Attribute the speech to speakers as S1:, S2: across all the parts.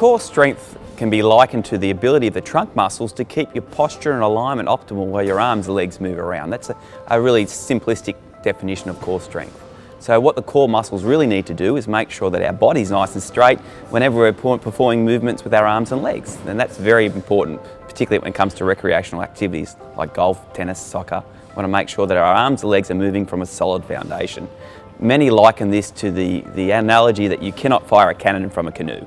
S1: core strength can be likened to the ability of the trunk muscles to keep your posture and alignment optimal while your arms and legs move around. That's a really simplistic definition of core strength. So what the core muscles really need to do is make sure that our body's nice and straight whenever we're performing movements with our arms and legs. And that's very important, particularly when it comes to recreational activities like golf, tennis, soccer. We want to make sure that our arms and legs are moving from a solid foundation. Many liken this to the analogy that you cannot fire a cannon from a canoe.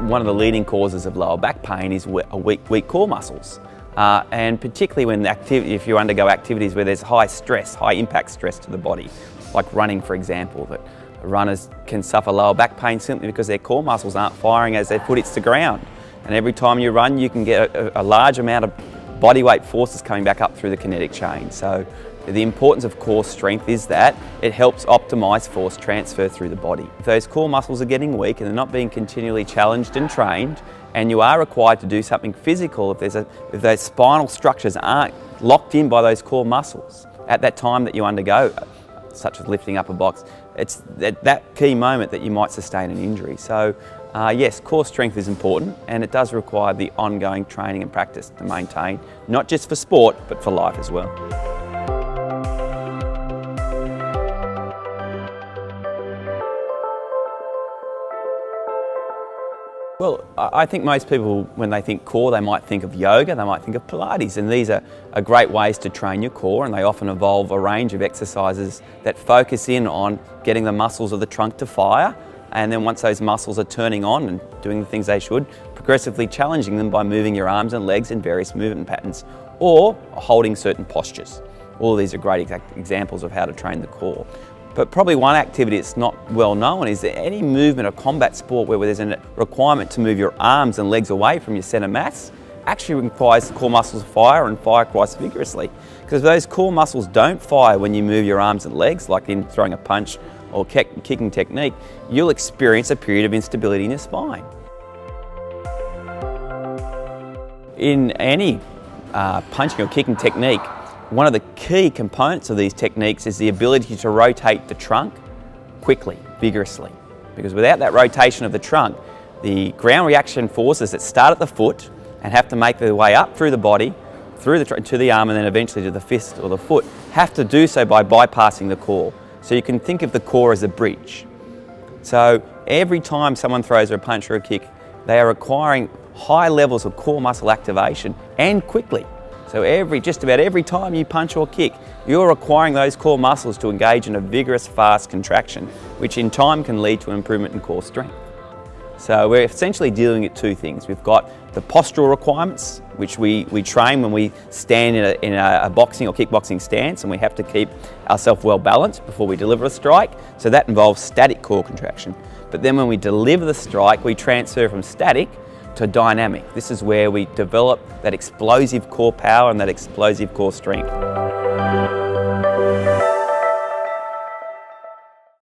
S1: One of the leading causes of lower back pain is weak core muscles. And particularly when if you undergo activities where there's high stress, high impact stress to the body, like running for example, that runners can suffer lower back pain simply because their core muscles aren't firing as their foot hits the ground. And every time you run, you can get a large amount of body weight forces coming back up through the kinetic chain. So the importance of core strength is that it helps optimise force transfer through the body. If those core muscles are getting weak and they're not being continually challenged and trained, and you are required to do something physical, if those spinal structures aren't locked in by those core muscles at that time that you undergo, such as lifting up a box, it's that key moment that you might sustain an injury. So yes, core strength is important, and it does require the ongoing training and practice to maintain, not just for sport, but for life as well. Well, I think most people, when they think core, they might think of yoga, they might think of Pilates, and these are great ways to train your core, and they often involve a range of exercises that focus in on getting the muscles of the trunk to fire, and then once those muscles are turning on and doing the things they should, progressively challenging them by moving your arms and legs in various movement patterns or holding certain postures. All of these are great examples of how to train the core. But probably one activity that's not well known is that any movement or combat sport where there's a requirement to move your arms and legs away from your centre mass actually requires the core muscles to fire and fire quite vigorously. Because if those core muscles don't fire when you move your arms and legs, like in throwing a punch or kicking technique, you'll experience a period of instability in your spine. In any punching or kicking technique, one of the key components of these techniques is the ability to rotate the trunk quickly, vigorously. Because without that rotation of the trunk, the ground reaction forces that start at the foot and have to make their way up through the body, through to the arm, and then eventually to the fist or the foot, have to do so by bypassing the core. So you can think of the core as a bridge. So every time someone throws a punch or a kick, they are requiring high levels of core muscle activation and quickly. So just about every time you punch or kick, you're requiring those core muscles to engage in a vigorous, fast contraction, which in time can lead to an improvement in core strength. So we're essentially dealing with two things. We've got the postural requirements, which we train when we stand in a boxing or kickboxing stance, and we have to keep ourselves well balanced before we deliver a strike. So that involves static core contraction. But then when we deliver the strike, we transfer from static to dynamic. This is where we develop that explosive core power and that explosive core strength.